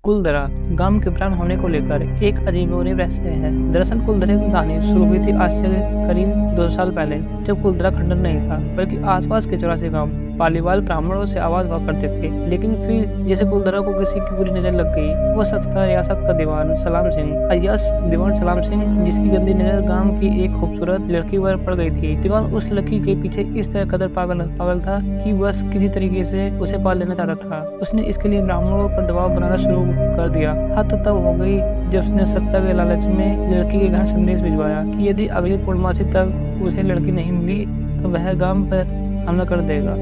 कुलधरा गांव के प्राण होने को लेकर एक अजीबोगरीब रहस्य है। दरअसल कुलधरे की कहानी शुरू हुई थी आज से करीब 2 साल पहले, जब कुलधरा खंडर नहीं था बल्कि आसपास के 84 गांव पालीवाल ब्राह्मणों से आबाद हुआ करते थे। लेकिन फिर जैसे कुलधरा को किसी की बुरी नजर लग गई। वो शख्स था रियासत का दीवान सलाम सिंह अलियास दीवान सलाम सिंह, जिसकी गंदी नजर गांव की एक खूबसूरत लड़की पर पड़ गई थी। दीवान उस लड़की के पीछे इस तरह कदर पागल था कि बस किसी तरीके से उसे पाल लेना चाहता था। उसने इसके लिए ब्राह्मणों पर दबाव बनाना शुरू कर दिया। हद तब हो गई जब उसने सत्ता के लालच में लड़की के घर संदेश भिजवाया कि यदि अगली पूर्णमासी तक उसे लड़की नहीं मिली तो वह गांव पर हमला कर देगा।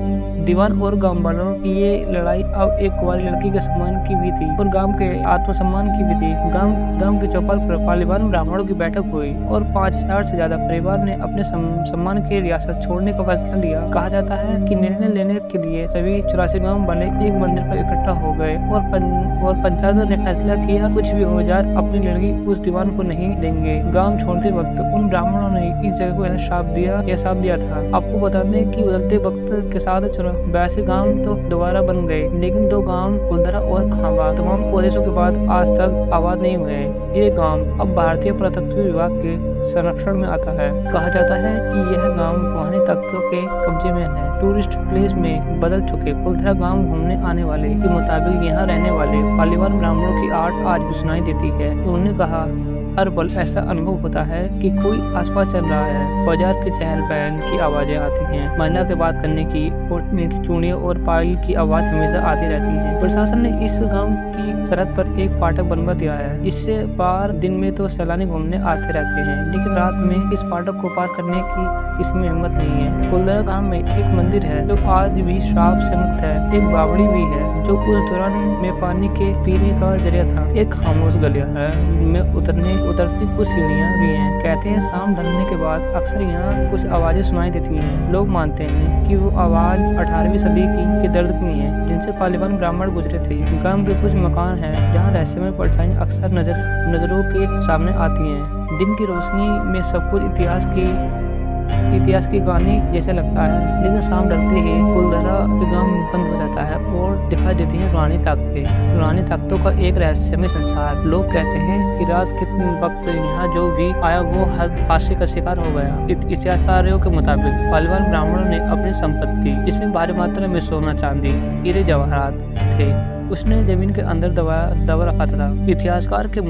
दीवान और गांव वालों की ये लड़ाई अब एक कुंवारी लड़की के सम्मान की भी थी और गांव के आत्मसम्मान की भी थी। गांव के चौपाल पर पालीवाल ब्राह्मणों की बैठक हुई और 5000 से ज्यादा परिवार ने अपने सम्मान की रियासत छोड़ने का फैसला लिया। कहा जाता है कि निर्णय लेने के लिए सभी 84 गांव वाले एक मंदिर पर इकट्ठा हो गए और पंचायतों ने फैसला किया, कुछ भी हो जाए अपनी लड़की उस दीवान को नहीं देंगे। गाँव छोड़ते वक्त उन ब्राह्मणों ने इस जगह को श्राप दिया था। आपको बता दें कि बदलते वक्त के साथ 82 गांव तो दोबारा बन गए, लेकिन 2 गांव कुलधरा और खांबा तमाम कोशिशों के बाद आज तक आबाद नहीं हुए। ये गांव अब भारतीय पुरातत्व विभाग के संरक्षण में आता है। कहा जाता है कि यह गांव पुराने तख्तों के कब्जे में है। टूरिस्ट प्लेस में बदल चुके कुलधरा गांव घूमने आने वाले के मुताबिक यहाँ रहने वाले पालीवाल ब्राह्मणों की आर्ट आज भी सुनाई देती है। उन्होंने कहा, हर पल ऐसा अनुभव होता है कि कोई आसपास चल रहा है। बाजार के चहल पहल की आवाजें आती हैं, महिला के बात करने की और चूड़ियों और पायल की आवाज हमेशा आती रहती है। प्रशासन ने इस गांव की सरहद पर एक फाटक बनवा दिया है, जिससे पार दिन में तो सैलानी घूमने आते रहते हैं, लेकिन रात में इस फाटक को पार करने की इसमें हिम्मत नहीं है। कुलधरा गांव में एक मंदिर है जो आज भी श्राप से मुक्त है। एक बावड़ी भी है जो उस दौरान में पानी के पीने का जरिया था। एक खामोश गलियारा में उतरती कुछ सीढ़ियां भी हैं। कहते हैं शाम ढलने के बाद अक्सर यहाँ कुछ आवाजें सुनाई देती हैं। लोग मानते हैं कि वो आवाज 18वीं सदी की दर्द की है, जिनसे पालीवाल ब्राह्मण गुजरे थे। गांव के कुछ मकान हैं जहाँ रहस्यमय परछाइयां अक्सर नजरों के सामने आती हैं। दिन की रोशनी में सब कुछ इतिहास की कहानी जैसे लगता है, लेकिन शाम ढलते ही कुलधरा गांव बंद हो जाता है और दिखाई देती है पुरानी ताकतों का एक रहस्यमय संसार। लोग कहते हैं कि रात के वक्त यहाँ जो भी आया वो हादसे का शिकार हो गया। इतिहासकारों के मुताबिक पालीवाल ब्राह्मणों ने अपनी संपत्ति, जिसमें भारी मात्रा में सोना चांदी हीरे जवाहरात थे, उसने जमीन के अंदर दबा रखा था। इतिहासकार के